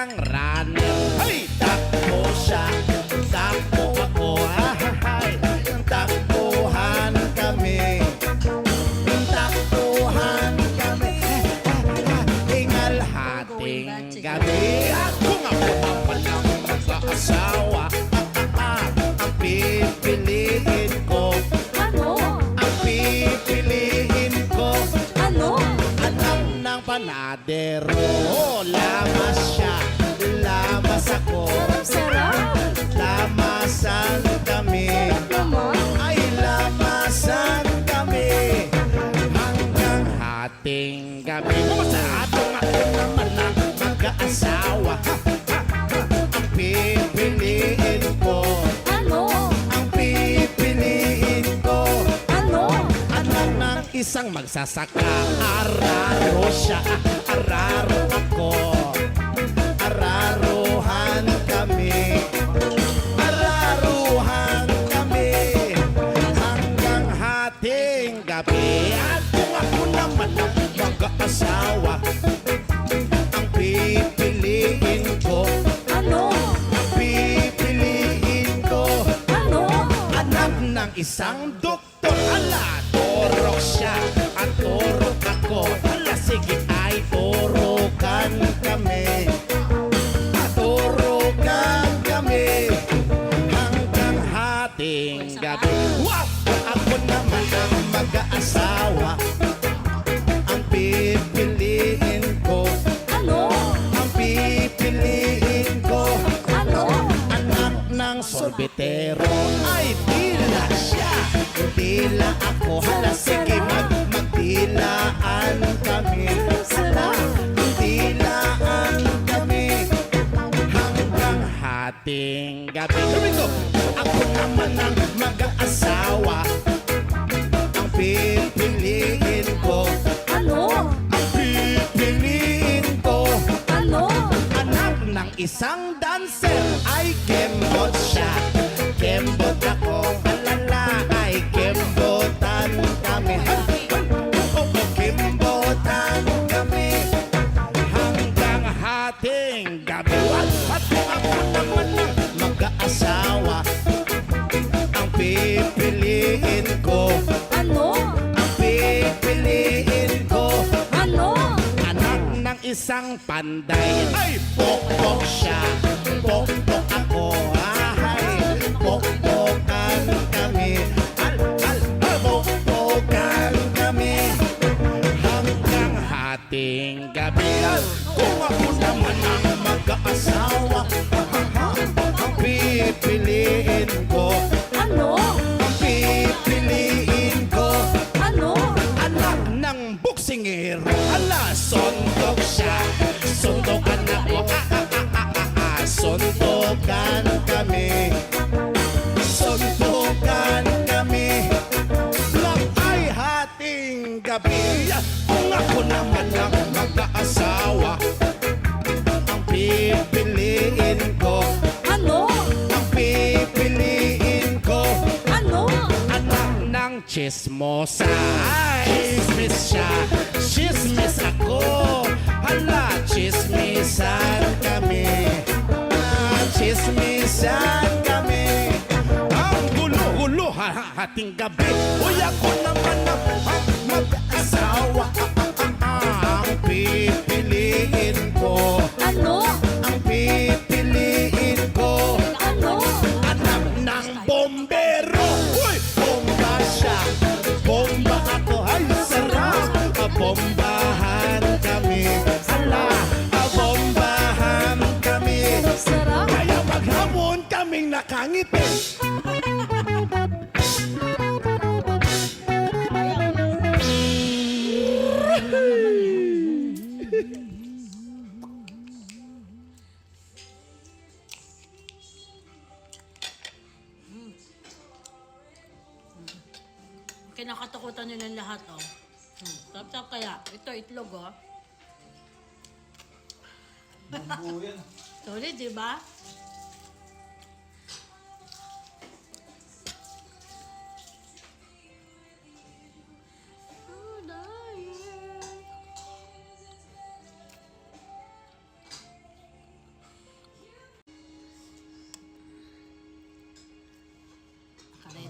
siyang runner. Hey! Takbo siya, takbo ako. Ay, takbuhan kami. Takbuhan kami. Hingal hating gabi. Kung ako naman ang mag-aasawa, ang pipiliin ko. Ano? Ang pipiliin ko. Ano? Anak ng panadero. Lamas siya, lamas ako. Sarap. Lamasan kami. Naman. Ay, lamasan kami. Hanggang hating gabi. Sa atong ako naman ang mag-aasawa. Ang pipiliin ko. Ano? Ang pipiliin ko. Ano? Anak ng isang magsasaka. Araro siya, araro ako. Araruhan kami. Araruhan kami. Hanggang hating gabi. At kung ako naman ang mag-aasawa, ang pipiliin ko. Ano? Ang pipiliin ko. Ano? Anak ng isang doktor. Ala, turok siya at turok ako. Ala, sige ay turukan kami. Turukan kami. Hanggang hating gabi. Wow! Ako naman ang mag-aasawa. Ang pipiliin ko. Ano? Ang pipiliin ko. Ano? Anak ng sorbetero. Ay, tila siya. Tila ako. Hala, sige, magtilaan kami. Hala, tilaan kami. Hanggang hating gabi. Sabi ko, ako naman ang mag-aasawa. Ang pipiliin ko. Ano? Ang pipiliin ko. Ano? Anak ng isang dancer. Ay, kembot siya. Kembot ako. Alala, ay kembotan kami. Kembotan kami. Hanggang hating gabi. At kung ako naman ang mag-aasawa, ang pipiliin ko. Ano? Ang pipiliin ko. Ano? Anak ng isang panday. Ay, pokpok siya. Pokpok ako. Ay, pokpokan kami. Pokpokan kami. Hanggang hating gabi. Kung ako naman ang mag-aasawa, ang pipiliin ko. Ano? Ang pipiliin ko. Ano? Anak ng buksingero. Ala, sondok siya. Sundokan ako. Sundokan kami. Sundokan kami. Lang ay hating gabi. Kung ako naman ang mag-aasawa, ang pipiliin ko. Ano? Ang pipiliin ko. Ano? Anak ng chismosa. Ay, chismis siya. Chismis ako. Hala, chismisan kami. Chismisan kami. Ang gulo-gulo hating gabi. Uy, ako naman ang mag-asawa. Ang pipiliin ko. Ano? Ang pipiliin ko. Ano? Anak ng bombero. Uy! Bomba siya. Bomba ako. Ay, sarap. Bombahan kami. Hala, bombahan kami. Sarap. Kaya maghapon kaming nakangiti. Kinakatakutan nila lahat, oh. Tap-tap kaya. Ito, itlog, oh. Solid, di ba?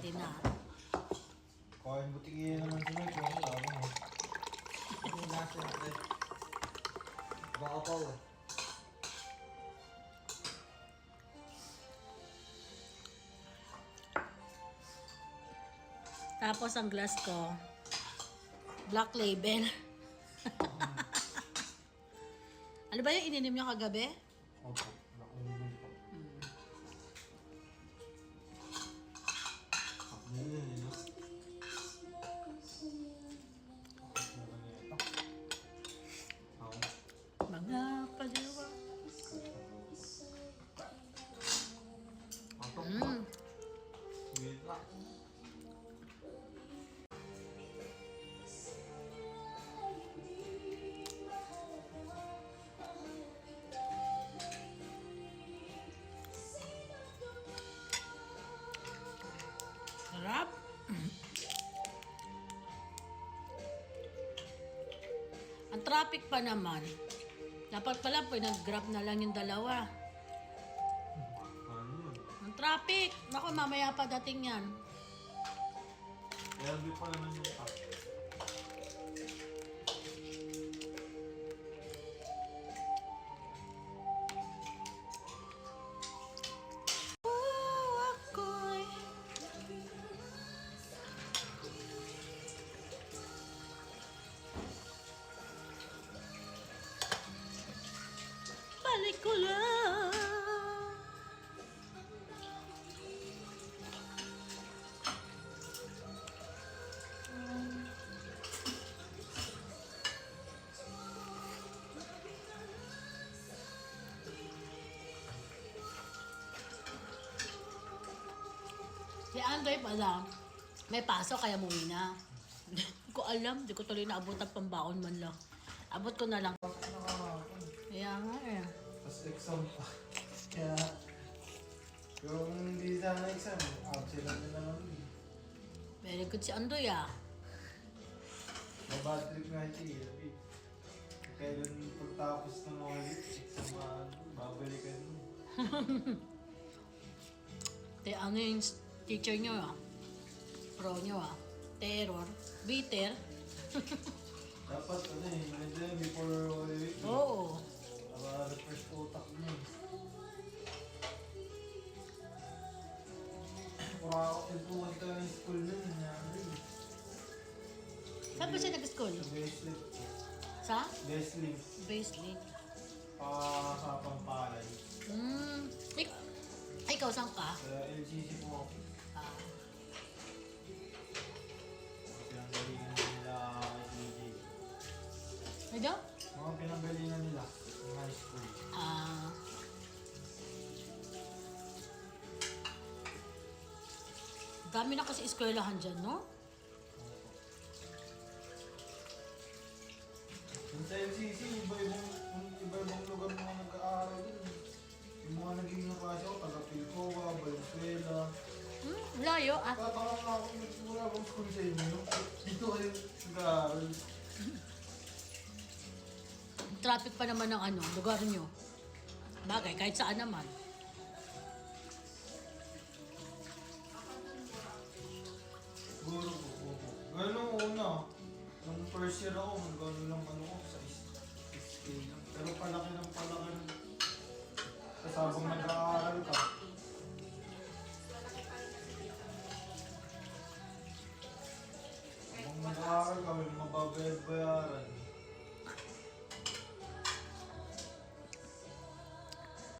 Pwede na. Kain butikin naman si Mike. Yung tao mo. Ang lasa natin. Baka pa oh. Tapos ang glass ko, Black Label. Ano ba yung ininom niyo kagabi? Opo. Nakunin po. Ano yun eh, no? Mga kaliwa. Sweet lang. Sarap. Ang traffic pa naman. Dapat pala pinag-grab na lang yung dalawa. Ano yun? Ang traffic. Naku, mamaya pa dating yan. LB pa naman yung pack. Ako'y balik ko lang. Si Andre pala, may pasok kaya muwi na. Hindi ko alam, hindi ko tuloy naabot ang pambaon man lang. Abot ko na lang. Kaya nga eh. Tapos exam pa. Kaya, kung hindi sana exam, absent na naman eh. Very good si Andoy ah. May bad trip nga siya eh. Kailan pagtapos ng mga exam, babalikan mo. Te, ano yung teacher nyo ah? Pro nyo ah? Terror? Bitter? Dapat ano eh, medyo before all week. Oo. Para refresh ko utak niya eh. Para ako pintukan ka ng school nun, nangyari eh. Saan ba siya nag-school? Sa Baselift. Sa? Baselift. Baselift. Sa Pampalay. Ikaw saan ka? Sa LGC po ako. Ah. Pinanggalingan nila LGC. Medyo? Mga pinanggalingan nila ng high school. Ah. Dami na kasi eskwelahan dyan, no? Yung sa LCC, iba-ibang lugar mga nag-aaral din. Yung mga naging nakasya ko, taga Pilcoa, Valenzuela. Layo ah. Tataka nga ako, wala bang school sa inyo? Dito kayo nag-aaral. Traffic pa naman ng ano, lugar nyo. Bagay, kahit saan naman. Siguro po, opo. Ganun una. Nung first year ako, gano'n lang ano ko, sa scale lang. Pero palaki ng palaki ng kasabang nag-aaral.